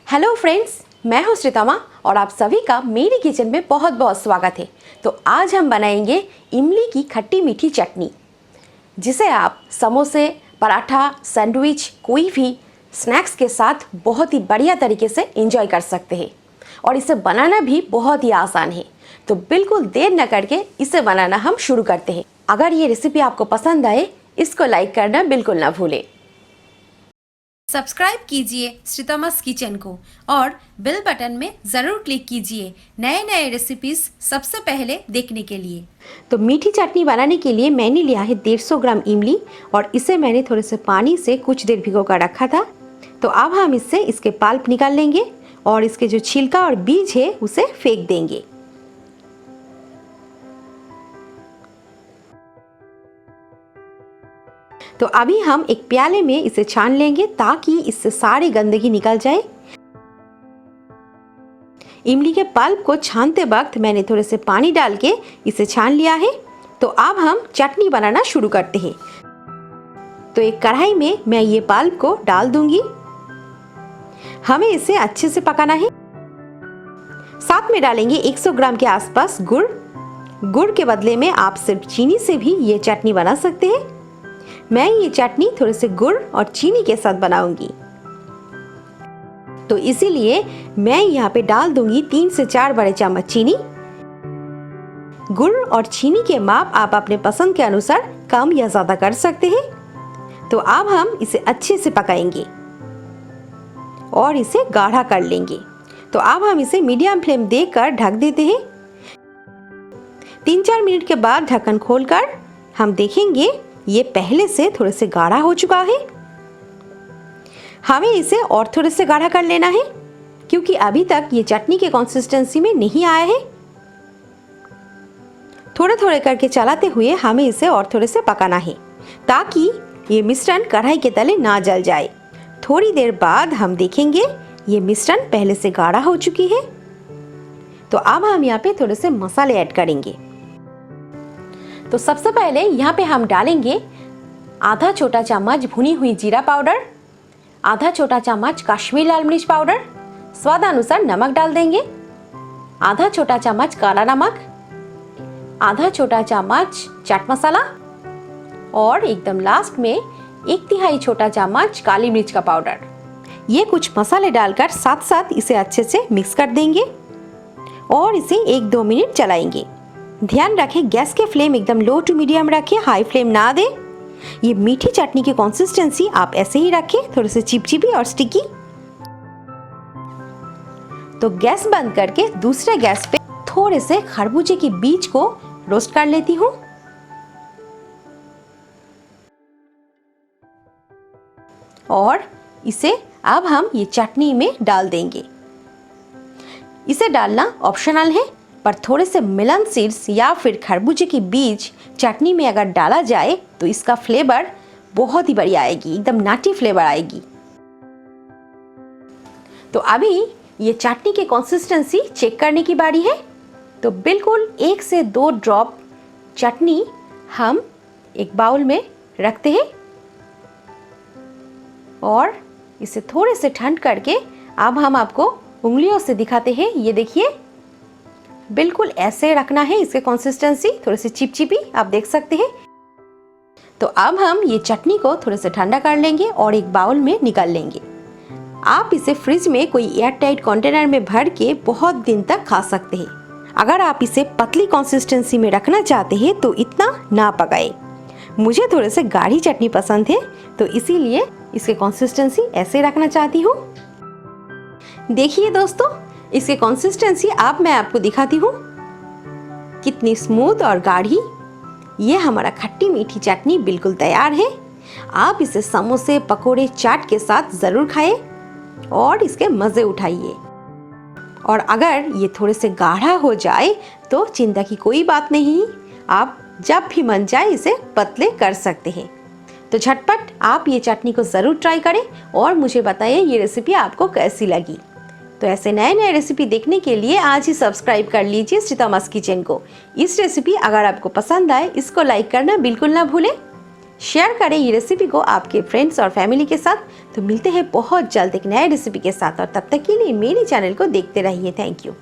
Hello friends, मैं हूं श्रीतमा और आप सभी का मेरी किचन में बहुत बहुत स्वागत है। तो आज हम बनाएंगे इमली की खट्टी मीठी चटनी, जिसे आप समोसे, पराठा, सैंडविच, कोई भी स्नैक्स के साथ बहुत ही बढ़िया तरीके से एंजॉय कर सकते हैं। और इसे बनाना भी बहुत ही आसान है। तो बिल्कुल देर न करके इसे बनाना हम शुरू करते हैं। अगर ये रेसिपी आपको पसंद आए, इसको लाइक करना बिल्कुल ना भूलें। सब्सक्राइब कीजिए श्रीतमास किचन को और बेल बटन में ज़रूर क्लिक कीजिए नए नए रेसिपीज़ सबसे पहले देखने के लिए। तो मीठी चटनी बनाने के लिए मैंने लिया है 150 ग्राम इमली और इसे मैंने थोड़े से पानी से कुछ देर भिगो कर रखा था। तो अब हम इससे इसके पल्प निकाल लेंगे और इसके जो छिलका और बीज है उसे फेंक देंगे। तो अभी हम एक प्याले में इसे छान लेंगे ताकि इससे सारी गंदगी निकल जाए। इमली के पल्प को छानते वक्त मैंने थोड़े से पानी डाल के इसे छान लिया है। तो अब हम चटनी बनाना शुरू करते हैं। तो एक कढ़ाई में मैं ये पल्प को डाल दूंगी। हमें इसे अच्छे से पकाना है। साथ में डालेंगे 100 ग्राम के आसपास गुड़। गुड़ के बदले में आप सिर्फ चीनी से भी ये चटनी बना सकते हैं। मैं ये चटनी थोड़े से गुड़ और चीनी के साथ बनाऊंगी, तो इसीलिए मैं यहाँ पे डाल दूंगी 3 से 4 बड़े चम्मच चीनी। गुड़ और चीनी के माप आप अपने पसंद के अनुसार कम या ज्यादा कर सकते हैं। तो अब हम इसे अच्छे से पकाएंगे और इसे गाढ़ा कर लेंगे। तो अब हम इसे मीडियम फ्लेम देकर ढक देते हैं। 3-4 मिनट के बाद ढक्कन खोलकर हम देखेंगे ये पहले से थोड़े से गाढ़ा हो चुका है। हमें इसे और थोड़े से गाढ़ा कर लेना है, क्योंकि अभी तक ये चटनी के कंसिस्टेंसी में नहीं आया है। थोड़े थोड़े करके चलाते हुए हमें इसे और थोड़े से पकाना है, ताकि ये मिश्रण कढ़ाई के तले ना जल जाए। थोड़ी देर बाद हम देखेंगे ये मिश्रण पहले से गाढ़ा हो चुकी है। तो अब हम यहाँ पे थोड़े से मसाले ऐड करेंगे। तो सबसे पहले यहाँ पे हम डालेंगे आधा छोटा चम्मच भुनी हुई जीरा पाउडर, आधा छोटा चम्मच कश्मीरी लाल मिर्च पाउडर, स्वाद अनुसार नमक डाल देंगे, आधा छोटा चम्मच काला नमक, आधा छोटा चम्मच चाट मसाला और एकदम लास्ट में 1/3 छोटा चम्मच काली मिर्च का पाउडर। ये कुछ मसाले डालकर साथ साथ इसे अच्छे से मिक्स कर देंगे और इसे 1-2 मिनट चलाएंगे। ध्यान रखें गैस के फ्लेम एकदम लो टू मीडियम रखें, हाई फ्लेम ना दें। ये मीठी चटनी की कंसिस्टेंसी आप ऐसे ही रखें, थोड़े से चिपचिपी और स्टिकी। तो गैस बंद करके दूसरे गैस पे थोड़े से खरबूजे के बीज को रोस्ट कर लेती हूँ। और इसे अब हम ये चटनी में डाल देंगे। इसे डालना ऑप्शनल है, पर थोड़े से मेलन सीड्स या फिर खरबूजे के बीज चटनी में अगर डाला जाए तो इसका फ्लेवर बहुत ही बढ़िया आएगी, एकदम नाटी फ्लेवर आएगी। तो अभी ये चटनी की कंसिस्टेंसी चेक करने की बारी है। तो बिल्कुल 1 से 2 ड्रॉप चटनी हम एक बाउल में रखते हैं और इसे थोड़े से ठंड करके अब हम आपको उंगलियों से दिखाते हैं। ये देखिए, बिल्कुल ऐसे रखना है। इसके कंसिस्टेंसी थोड़े से चिपचिपी आप देख सकते हैं। तो अब हम ये चटनी को थोड़े से ठंडा कर लेंगे और एक बाउल में निकाल लेंगे। आप इसे फ्रिज में कोई एयर टाइट कंटेनर में भर के बहुत दिन तक खा सकते हैं। अगर आप इसे पतली कंसिस्टेंसी में रखना चाहते हैं तो इतना ना पकाए। मुझे थोड़े से गाढ़ी चटनी पसंद है, तो इसीलिए इसके कंसिस्टेंसी ऐसे रखना चाहती हूँ। देखिए दोस्तों, इसकी कंसिस्टेंसी अब मैं आपको दिखाती हूँ कितनी स्मूथ और गाढ़ी। ये हमारा खट्टी मीठी चटनी बिल्कुल तैयार है। आप इसे समोसे, पकोड़े, चाट के साथ ज़रूर खाएं और इसके मज़े उठाइए। और अगर ये थोड़े से गाढ़ा हो जाए तो चिंता की कोई बात नहीं, आप जब भी मन जाए इसे पतले कर सकते हैं। तो झटपट आप ये चटनी को ज़रूर ट्राई करें और मुझे बताइए ये रेसिपी आपको कैसी लगी। तो ऐसे नए नए रेसिपी देखने के लिए आज ही सब्सक्राइब कर लीजिए श्रीतमास किचन को। इस रेसिपी अगर आपको पसंद आए, इसको लाइक करना बिल्कुल ना भूलें। शेयर करें ये रेसिपी को आपके फ्रेंड्स और फैमिली के साथ। तो मिलते हैं बहुत जल्द एक नए रेसिपी के साथ, और तब तक के लिए मेरी चैनल को देखते रहिए। Thank you.